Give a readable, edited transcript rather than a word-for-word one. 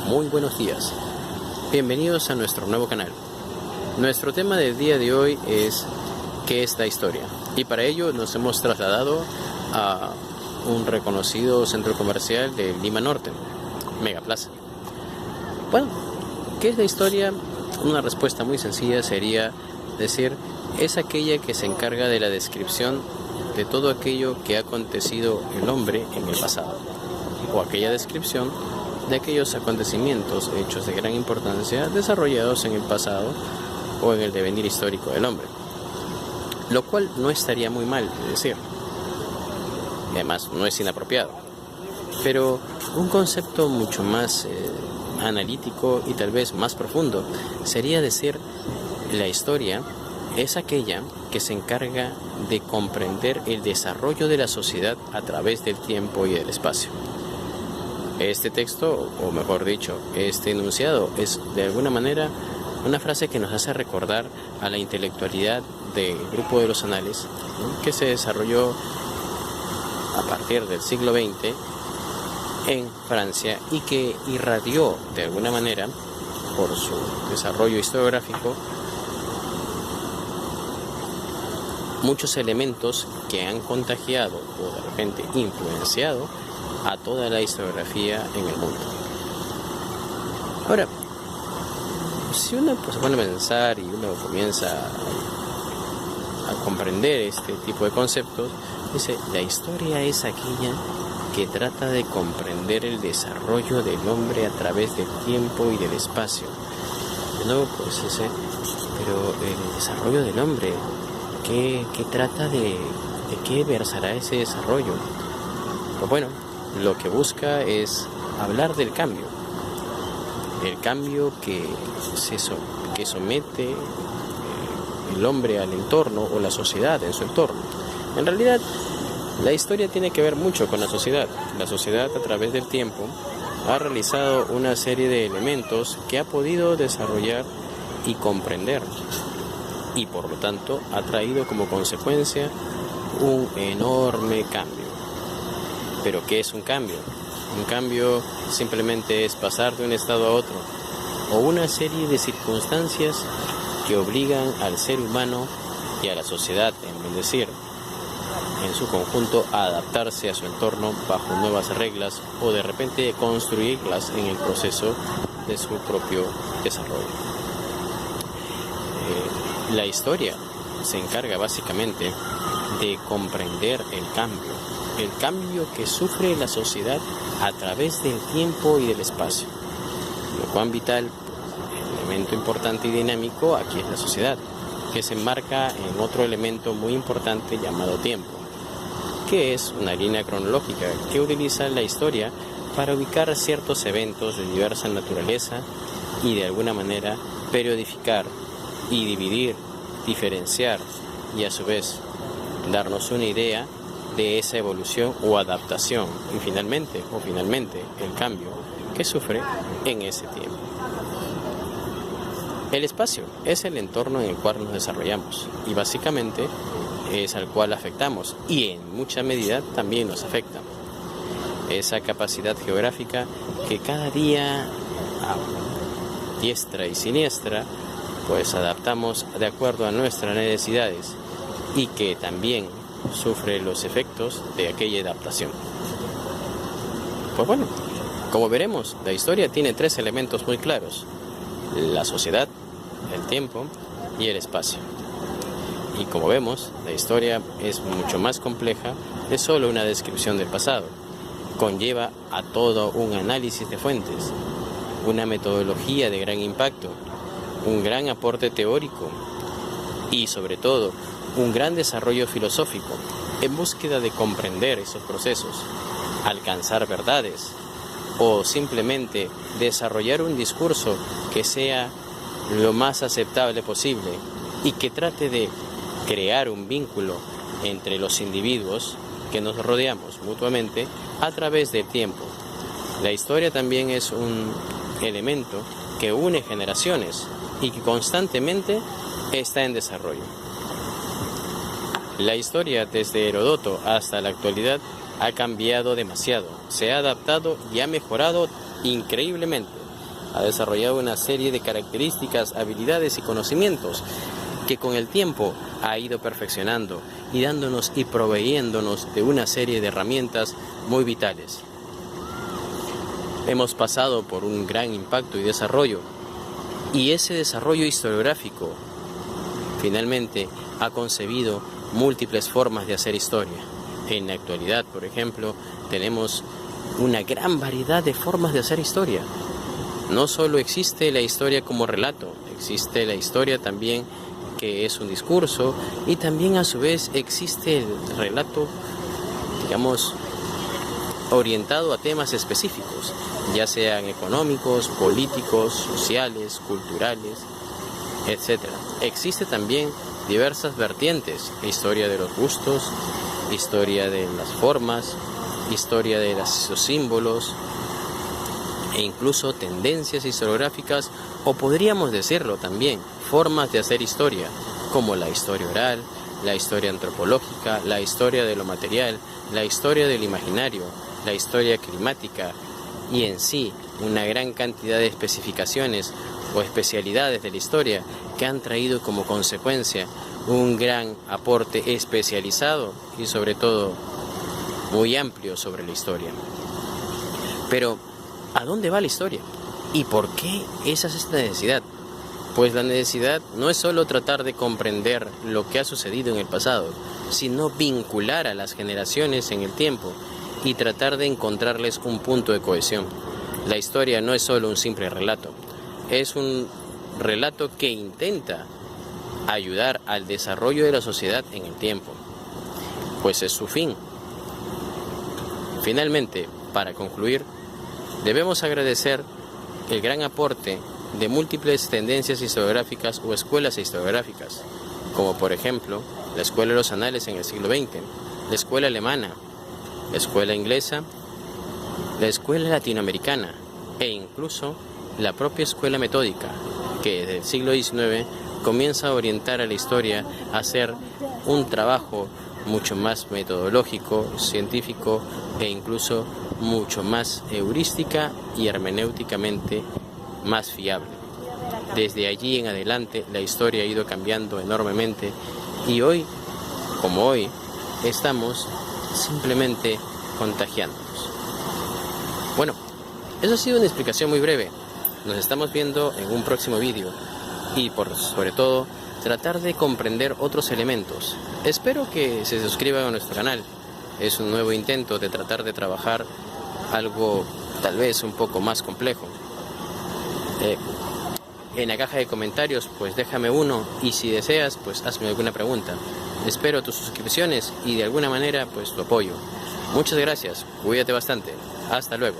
Muy buenos días. Bienvenidos a nuestro nuevo canal. Nuestro tema del día de hoy es ¿qué es la historia? Y para ello nos hemos trasladado a un reconocido centro comercial de Lima Norte, Megaplaza. Bueno, ¿qué es la historia? Una respuesta muy sencilla sería decir, es aquella que se encarga de la descripción de todo aquello que ha acontecido el hombre en el pasado, o aquella descripción de aquellos acontecimientos, hechos de gran importancia, desarrollados en el pasado o en el devenir histórico del hombre. Lo cual no estaría muy mal de decir. Y además no es inapropiado. Pero un concepto mucho más analítico y tal vez más profundo sería decir, la historia es aquella que se encarga de comprender el desarrollo de la sociedad a través del tiempo y del espacio. Este texto, o mejor dicho, este enunciado es de alguna manera una frase que nos hace recordar a la intelectualidad del grupo de los anales, ¿no?, que se desarrolló a partir del siglo XX en Francia y que irradió de alguna manera, por su desarrollo historiográfico, muchos elementos que han contagiado o de repente influenciado a toda la historiografía en el mundo. Ahora, si uno se pone a pensar y uno comienza a comprender este tipo de conceptos, dice, la historia es aquella que trata de comprender el desarrollo del hombre a través del tiempo y del espacio. No, pues pero el desarrollo del hombre, ¿qué trata de qué versará ese desarrollo? Pues bueno, lo que busca es hablar del cambio. El cambio que somete el hombre al entorno o la sociedad en su entorno. En realidad, la historia tiene que ver mucho con la sociedad. La sociedad, a través del tiempo, ha realizado una serie de elementos que ha podido desarrollar y comprender. Y por lo tanto, ha traído como consecuencia un enorme cambio. ¿Pero qué es un cambio? Un cambio simplemente es pasar de un estado a otro, o una serie de circunstancias que obligan al ser humano y a la sociedad, en decir, en su conjunto, a adaptarse a su entorno bajo nuevas reglas o de repente construirlas en el proceso de su propio desarrollo. La historia se encarga básicamente de comprender el cambio que sufre la sociedad a través del tiempo y del espacio. Lo cual vital, el elemento importante y dinámico aquí es la sociedad, que se enmarca en otro elemento muy importante llamado tiempo, que es una línea cronológica que utiliza la historia para ubicar ciertos eventos de diversa naturaleza y de alguna manera periodificar y dividir, diferenciar y a su vez darnos una idea de esa evolución o adaptación y finalmente el cambio que sufre en ese tiempo. El espacio es el entorno en el cual nos desarrollamos y básicamente es al cual afectamos y en mucha medida también nos afecta. Esa capacidad geográfica que cada día a diestra y siniestra pues adaptamos de acuerdo a nuestras necesidades y que también sufre los efectos de aquella adaptación. Pues bueno, como veremos, la historia tiene tres elementos muy claros: la sociedad, el tiempo y el espacio. Y como vemos, la historia es mucho más compleja, es solo una descripción del pasado. Conlleva a todo un análisis de fuentes, una metodología de gran impacto, un gran aporte teórico y sobre todo un gran desarrollo filosófico en búsqueda de comprender esos procesos, alcanzar verdades o simplemente desarrollar un discurso que sea lo más aceptable posible y que trate de crear un vínculo entre los individuos que nos rodeamos mutuamente a través del tiempo. La historia también es un elemento que une generaciones y que constantemente está en desarrollo. La historia desde Heródoto hasta la actualidad ha cambiado demasiado, se ha adaptado y ha mejorado increíblemente. ha desarrollado una serie de características, habilidades y conocimientos que con el tiempo ha ido perfeccionando y dándonos y proveyéndonos de una serie de herramientas muy vitales. Hemos pasado por un gran impacto y desarrollo, y ese desarrollo historiográfico finalmente ha concebido múltiples formas de hacer historia. En la actualidad, por ejemplo, tenemos una gran variedad de formas de hacer historia. No solo existe la historia como relato, existe la historia también que es un discurso, y también a su vez existe el relato, digamos, orientado a temas específicos, ya sean económicos, políticos, sociales, culturales, etc. Existe también diversas vertientes: historia de los gustos, historia de las formas, historia de los símbolos, e incluso tendencias historiográficas, o podríamos decirlo también, formas de hacer historia, como la historia oral, la historia antropológica, la historia de lo material, la historia del imaginario, la historia climática, y en sí una gran cantidad de especificaciones o especialidades de la historia que han traído como consecuencia un gran aporte especializado y sobre todo muy amplio sobre la historia. Pero, ¿a dónde va la historia? ¿Y por qué esa es esta necesidad? Pues la necesidad no es solo tratar de comprender lo que ha sucedido en el pasado, sino vincular a las generaciones en el tiempo y tratar de encontrarles un punto de cohesión. La historia no es solo un simple relato, es un relato que intenta ayudar al desarrollo de la sociedad en el tiempo, pues es su fin. Finalmente, para concluir, debemos agradecer el gran aporte de múltiples tendencias historiográficas o escuelas historiográficas, como por ejemplo la Escuela de los Anales en el siglo XX, la Escuela Alemana, la Escuela Inglesa, la Escuela Latinoamericana e incluso la propia Escuela Metódica, que desde el siglo XIX comienza a orientar a la historia a hacer un trabajo mucho más metodológico, científico e incluso mucho más heurística y hermenéuticamente más fiable. Desde allí en adelante la historia ha ido cambiando enormemente y hoy, como hoy, estamos simplemente contagiándonos. Bueno, eso ha sido una explicación muy breve. Nos estamos viendo en un próximo vídeo y sobre todo tratar de comprender otros elementos. Espero que se suscriban a nuestro canal. Es un nuevo intento de tratar de trabajar algo tal vez un poco más complejo. En la caja de comentarios pues déjame uno, y si deseas pues hazme alguna pregunta. Espero tus suscripciones y de alguna manera pues tu apoyo. Muchas gracias, cuídate bastante, hasta luego.